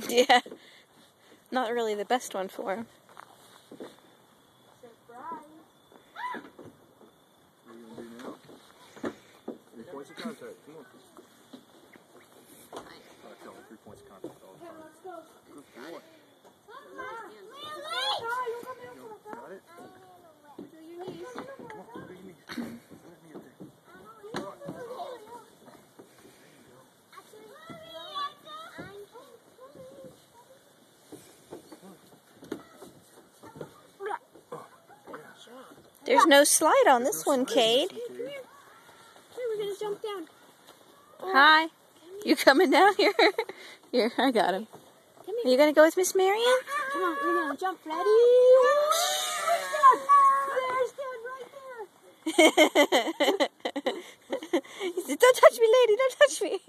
Yeah. Not really the best one for him. Surprise. What are you going to do now? 3 points of contact. Come on. I tell him 3 points of contact all the time. Let's go. Good boy. Got it? Do your knees. Come on, do your knees. Let me up there. There's no slide on this one, Cade. Here, we're going to jump down. Hi. You coming down here? Here, I got him. Come Are here. you going to go with Miss Marion? Come on, we're going to jump. Ready? There's Dad right there. He said, don't touch me, lady. Don't touch me.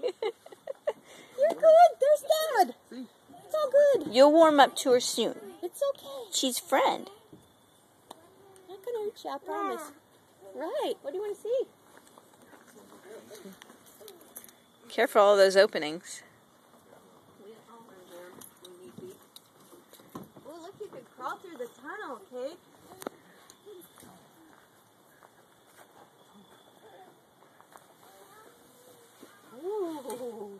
You're good. There's Dad. It's all good. You'll warm up to her soon. It's okay. She's friend. Not going to hurt you, I promise. Right. What do you want to see? Careful all those openings. Oh, look, you could crawl through the tunnel, Kate. Ooh.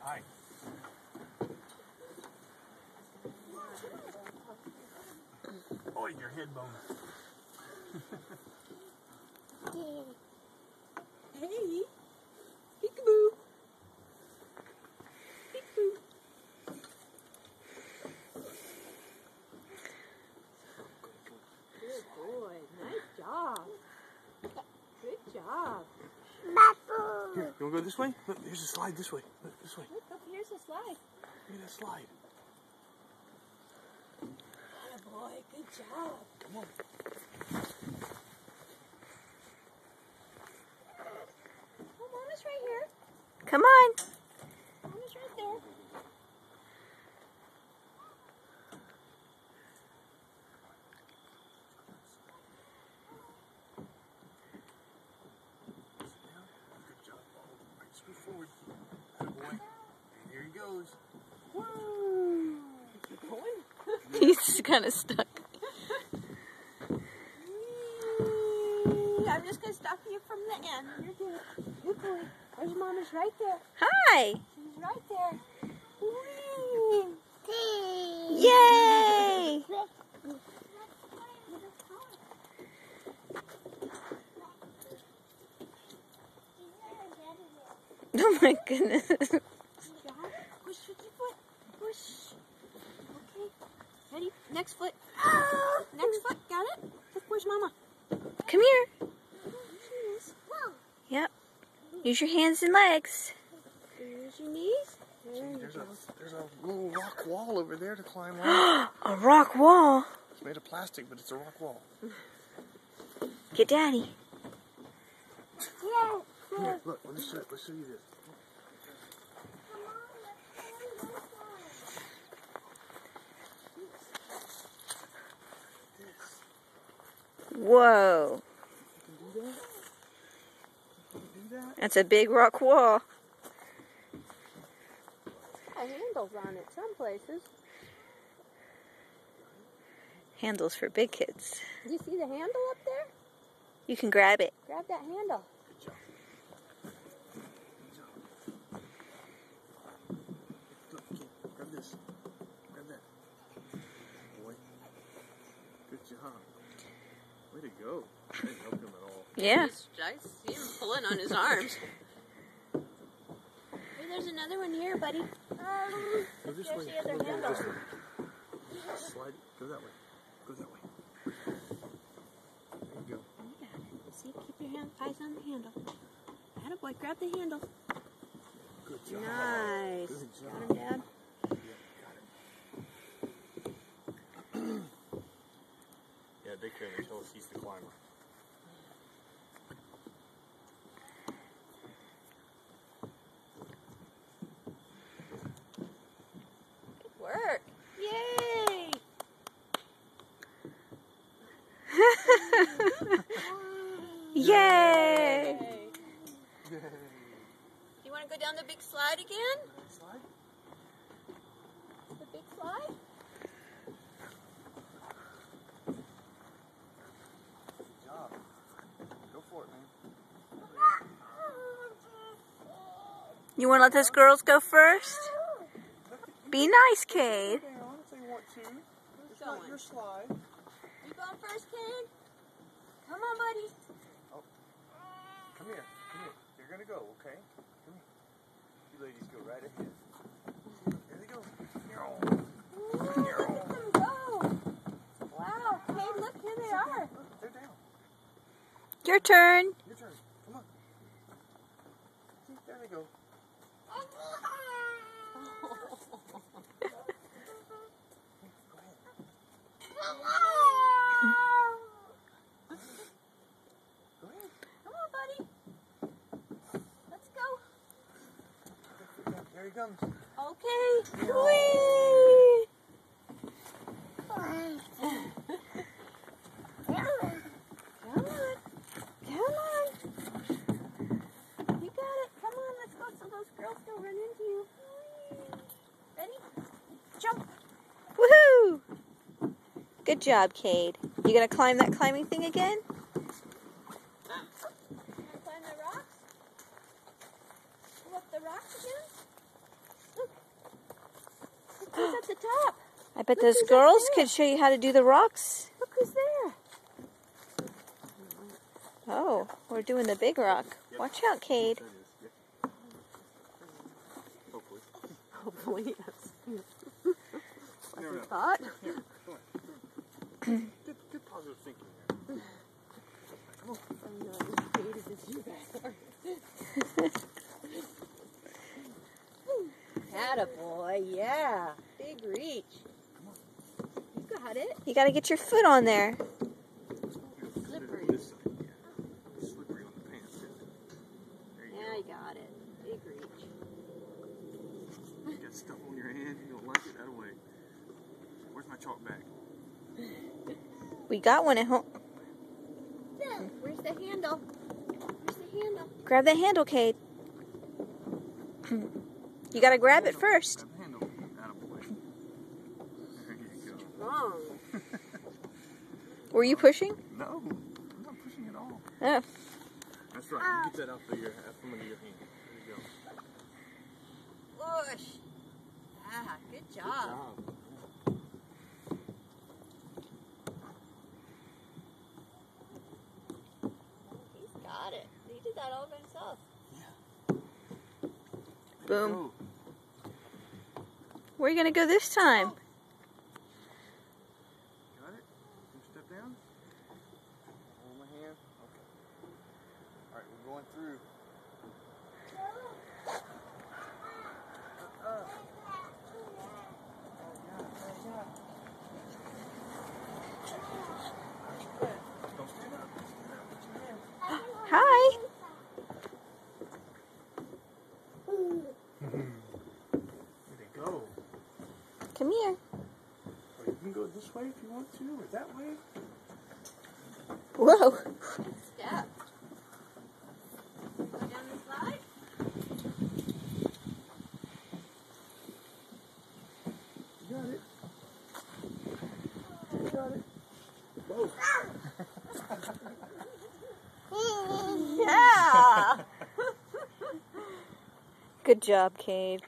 Hi. Oh, your head bone. Hey. Peekaboo. Peekaboo. Good boy. Nice job. Good job. Here, you want to go this way? Look, here's a slide this way. Look, this way. Look, up here's the slide. Look at that slide. Atta boy, good job. Come on. Oh, Mama's right here. Come on. Mama's right there. Good job. Right, scoot forward. Atta boy. And here he goes. Woo! Keep going. He's kind of stuck. I'm just going to stop you from the end. You're good. Good boy. There's Mama's right there. Hi. She's right there. Whee! Yay. Oh my goodness. Push with your foot. Push. Okay. Ready? Next foot. Next foot. Got it? Look, where's Mama? Come here. There she is. Yep. Use your hands and legs. There's your knees. There you There's go. a little rock wall over there to climb on. A rock wall. It's made of plastic, but it's a rock wall. Get Daddy. Here, look, let's show you this. Whoa. You can do that? You can do that? That's a big rock wall. Handles on it some places. Handles for big kids. Do you see the handle up there? You can grab it. Grab that handle. Good job. Good job. Look, okay, grab this. Grab that. Boy. Good job. Way to go. I didn't help him at all. Yeah. I see him pulling on his arms. Hey, there's another one here, buddy. Go this There's way. the other Go handle. this way. Slide. Go that way. Go that way. There you go. You got it. See, keep your eyes on the handle. Atta boy, grab the handle. Good job. Nice. Good Got him, job. Dad. Yeah, got it. Yeah, they couldn't until he's the climber. Good work. Yay! Yay! You want to go down the big slide again? Slide. The big slide? Good job. Go for it, man. You want to let those girls go first? Be nice, Cade. Stay on if they want to. It's not going? your slide. You going first, Cade? Come on, buddy. Oh. Come here. Come here. You're going to go, okay? Come here. You ladies go right ahead. There they go. Ooh, look at them go. Wow, Cade, look, here they are. Look, they're down. Your turn. Your turn. Come on. See, there they go. Go ahead. Come on, buddy. Let's go. There he comes. Okay. Whee! Come on. Come on. You got it. Come on, let's go so those girls don't run into you. Ready? Jump. Woohoo! Good job, Cade. You gonna climb that climbing thing again? Wanna climb the rocks? Go up the rocks again? Look. Look who's at the top. I bet Look those who's up girls there. could show you how to do the rocks. Look who's there. Oh, we're doing the big rock. Watch out, Cade. There it is. Yeah. Hopefully. Hopefully, yes. No, no. Thought? Here, come on. Good positive thinking there. Come on. I'm not as creative as you guys are. Attaboy, yeah. Big reach. You got it. You gotta get your foot on there. Slippery. This side, yeah. Slippery on the pants, isn't it? There you Yeah, you got it. Big reach. go. You got stuff on your hand, you don't like it, that away. Where's my chalk bag? We got one at home. Where's the handle? Where's the handle? Grab the handle, Cade. You gotta grab it first. Grab the handle. Attaboy. There you go. Wrong. Were you pushing? No, I'm not pushing at all. Oh. That's right. You get that out from under your hand. There you go. Push. Ah, good job. He's got it. He did that all by himself. Boom. Go. Where are you gonna go this time? Got it? Can you step down? Hold my hand. Okay. Alright, we're going through. Don't stand up. Put your hand. Hi. Where'd they go? Come here. Oh, you can go this way if you want to, or that way. Whoa. Step. Go down the slide. You got it. You got it. Whoa. Yeah. Good job, Cade.